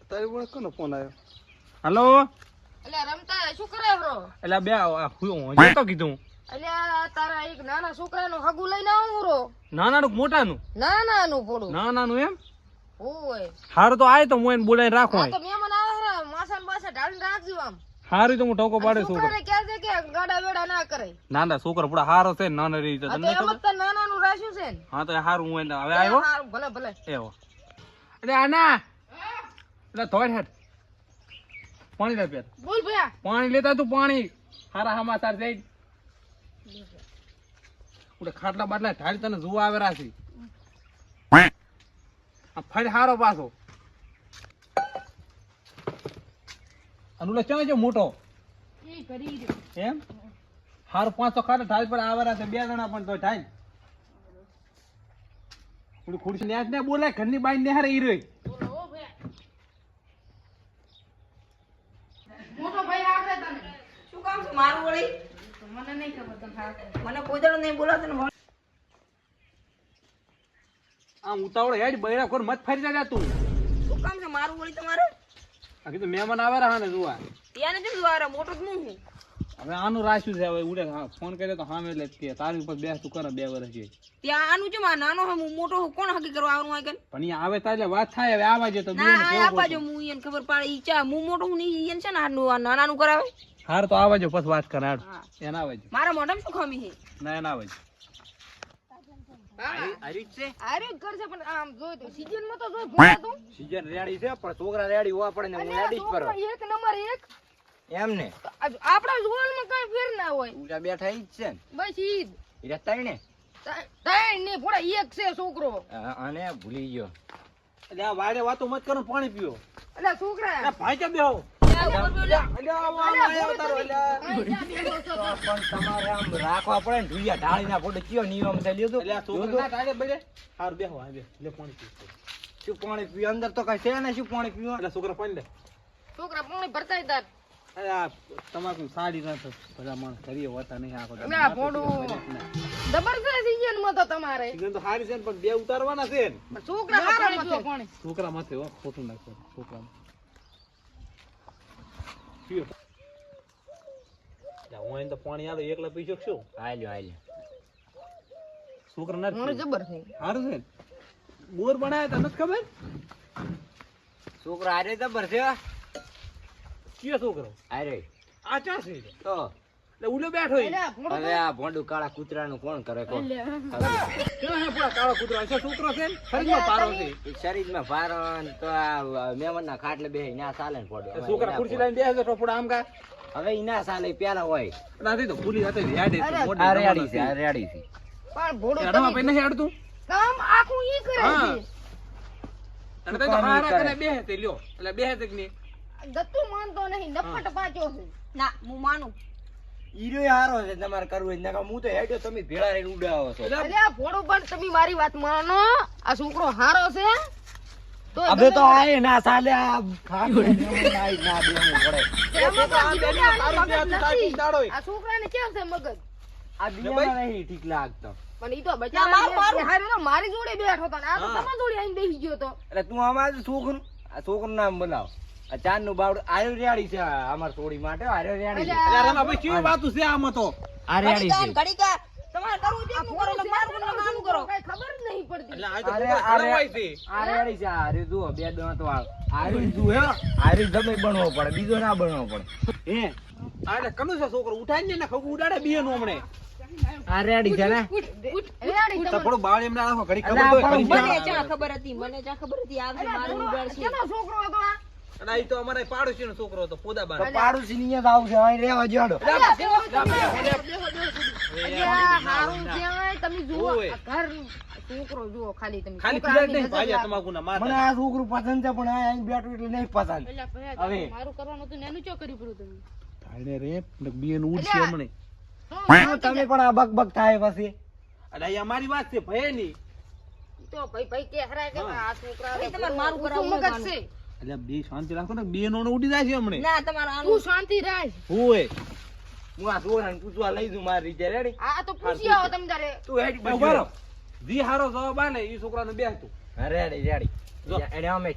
તારી બોલે કોનો ફોન આવ્યો? હાલો એટલે રમતા શું કરે બ્રો? એટલે બે હું તો કીધું એટલે તારા એક નાના છોકરાનું હગું લઈને આવું રો. નાનાનું કે મોટાનું? નાનાનું પોડું. નાનાનું એમ? ઓય હારું તો આય તો હું એને બોલાવીને રાખું. આ તો મહેમાન આવે છે, માસા ને બાસા ઢાળીને રાખજો આમ. હારું તો હું ટોકો પાડે છોકરો. છોકરાને કહે છે કે ગાડા વેડા ના કરે. નાના છોકરો પૂરા હારો છે ને નાના રહી છે આ તો તમને એમ જ ખબર? તો નાનાનું રાખ્યું છે ને. હા તો હારું હું એને હવે આવ્યો હારું, ભલે ભલે. એવો એટલે આના એટલે થોડ હેઠ પાણી લે પેર બોલ ભયા. પાણી લેતા તું પાણી હારા સમાચાર જઈ ઉડે ખાટલા બાટલા ઢાળી તને જોવા આવે રાશી આ ફરી હારો પાછો અનુલે ચમે છે મોટો ઈ કરી દે. એમ હારું 500 ખાટલા ઢાળી પર આવે રાશે બે જણા પણ તો ઢાળી ઉડી ખુરશી ન્યાસ ને બોલે ઘરની બાઈ ને હારે ઈ રોય બોલો ઓ ભયા. મોટો ભાઈ આવશે તને. શું કામ છે મારું વળી? તો મને નહીં ખબર તને આવશે. મને કોઈ દાડો નહીં બોલાવતો ને. આમ ઉતાવળ હેડ બૈરા કોર મત ફરી જા તું શું કામ છે મારું વળી તમારે? આ કીધું મહેમાન આવે રહ્યા ને જોવા ત્યાં નથી દ્વારા મોટો જ હું છું. હવે આનું રાખ્યું છે હવે ઉડે ફોન કર્યો તો સામે એટલે જ કે તારી ઉપર બેસ તું કરે 2 વર્ષ છે ત્યાં આનું છે માં નાનો હું મોટો હું કોણ હકી કરવા આવવાનું હોય કે? પણ ઈ આવે તા એટલે વાત થાય હવે આવા જે તો ના આ આપા જો હું ઈયન ખબર પાડે ઈ ચા હું મોટો હું નહીં ઈયન છે ને આ નાનાનું કરાવે. હાર તો આવા જો પછી વાત કરે હાડ હા. એના આવે છે મારા મોઢામાં શું ખામી છે? ના એના આવે છે આર્યું જ કરશે પણ આમ જોઈ તો સીઝન માં તો જોઈ ભૂલા તું. સીઝન રેડી છે પણ છોકરા રેડી હોવા પડે ને હું અલ્યા રેડી જ કરો છોકરો એક નંબર એક. એમ ને આપડા જોવામાં કઈ ફેર ના હોય. ઉજા બેઠા ઈ જ છે ને બસ ઈ જ. ઈ રહેતા ને ત્રણ ને પોડા એક છે છોકરો. અને ભૂલી ગયો એટલે આ વાડે વાતો મત કરો ને પાણી પીઓ એટલે છોકરા ભાઈ કે બેહો પણ તમારે આમ રાખવા પડે ને ઢુલિયા ઢાળી ના ફોટો કયો નિયમ છે લ્યો તો એટલે આ છોકરા ટાળે બળે હાર બેહો આ બે લે પાણી પીઓ શું પાણી પીવું અંદર તો કઈ છે ને શું પાણી પીવું એટલે છોકરા પાણી લે છોકરા પાણી ભરતા તાર. અરે આ તમાકુ સાડી ના તો બધા માણસ કરીએ હોતા નહીં આખો એટલે આ ભોળું જબરદસ્ત સીઝન માં તો તમારે સીઝન તો હારી છે ને પણ બે ઉતારવાના છે ને પણ છોકરા પાણી પીવો પાણી. છોકરા માથે હો ખોટું નાખો છોકરા પીઓ જા હું એને તો પાણી આલો એકલા પી શકશો હાલ્યો છોકરા ના પાણી જબર છે. હારું છે ને? બોર બનાવ્યા તા નથી ખબર છોકરા આરે જબર છે કયો છોકરો આરે આ ચા છે તો એટલે ઉડે બેઠો ઈ. એટલે આ ભોળું હવે આ ભોંડું કાળા કૂતરાનું કોણ કરે કોણ ક્યાં હે પૂરા કાળો કૂતરો છે છોકરો છે ને શરીરમાં પારો છે શરીરમાં ભારણ તો આ મહેમાનના ખાટલે બેહી ના ચાલે ને ફોડો એ છોકરા ખુરશી લઈને બેસે તો થોડા આમ કા હવે ઈ ના ચાલે પેલા હોય નથી તો ભૂલી હતી યાદ આ રેડી છે આ રેડી છે પણ ભોળું અડવા તમે પે નહીં અડતું કામ આખું ઈ કરે હા. છે. અને તો હારા કને બેહે તે લ્યો એટલે બેહે તે કે નહીં દત્તુ માનતો નહીં નફટ પાછો છે. ના હું માનું. ઈરોય હારો છે તમારે કરવું હોય નકર હું તો હેડ્યો તમે ભેળા રહીને ઉડાવો છો એટલે અરે આ ભોળું પણ તમે મારી વાત માનો. આ છોકરો હારો છે તો અબે તો આય ના ચાલે આ ખાટલે નાઈ ના દેવું પડે એમાં તો આ જીવને બેની આનો તારું મગજ બે તારી નથી. દાડોય. આ છોકરાને કેમ છે મગજ? આ દિયામાં નહીં ઠીક લાગતો પણ ઈ તો ના, બચારા મારું. હારે મારી જોડે બેઠો હતો ને આ તો હા. તમારી જોડે આવીને બેસી ગયો તો. એટલે તું આમાં છોકરું આ છોકરું નામ બનાવ આ ચાંદ નું બાવડું આયો રેડી છે અમાર થોડી માટે આયો રેડી છે એટલે રમા ભાઈ કેવી વાતું છે આમાં તો આ રેડી છે ઘડીકા તમારે કરવું છે આ હું કરો ને મારું ને નાનું કરો. કઈ ખબર જ નહીં પડતી. એટલે આ તો અરે, છોકરા અરે. ઘણા હોય છે આ રેડી છે આ રે જુઓ બે દાંત વાળ આ રે જુઓ હે આ રે જમે બનવો પડે બીજો ના બનવો પડે હે આ એટલે કનું છે છોકરો ઉઠાઈને ને ખગું ઉડાડે બીએનું હમણે આ રેડી છે ને રેડી તો તમારે. થોડું બાળ એમને રાખો ઘડી એટલે ખબર તો આ હોય, પણ ઘડી મને જાણ. ચા ખબર હતી મને ચા ખબર હતી આવશે અરે, મારું ભોળું, ઉડાડ છે. કેનો છોકરો હતો આ? અને આ ઈ તો અમારે પાડોશીનો છોકરો હતો પોદા બાર તો પાડોશી ની જ આવશે અહીં રેવા જોડો અરે, આ હારું જ્યાં તમે જુઓ ઓય. આ ઘર છોકરો જુઓ ખાલી તમે ખાલી છોકરાની પીડા જ નહીં નજર ભાજ્યા લાગો. તમાકુના મને માથા આ છોકરું પસંદ છે પણ આ અહીં બેઠું એટલે નહીં પસંદ એટલે ભયા, હવે. મારું કરવાનું હતું ને એનું ચો કર્યું પડ્યું તમે? ભાઈને રે ને બીએનું ઉડશે એટલે- હમણે શું તમે પણ આ બક થાય પછી એટલે આ અમારી વાત છે ભય ની તો ભાઈ ભાઈ કે હરાય કે હા. આ છોકરા ભાઈ, તમારે મારું ઊંચું કરાવવું મગજ હોય છે. એટલે બે શાંતિ રાખો ને બે નો ઉડી જાય છે હમણે ના તમારે તું આનું શાંતિ રાખ. હોય હું આ છોકરાને પૂછવા લઈ જઉં મારી રીતે રેડી આ તો પૂછી આવો તમે તારે. તું હેડ ઉભા રહો. જી હારો જવાબ આલે ઈ છોકરાને બેહતું રેડી રેડી જો. એને અમે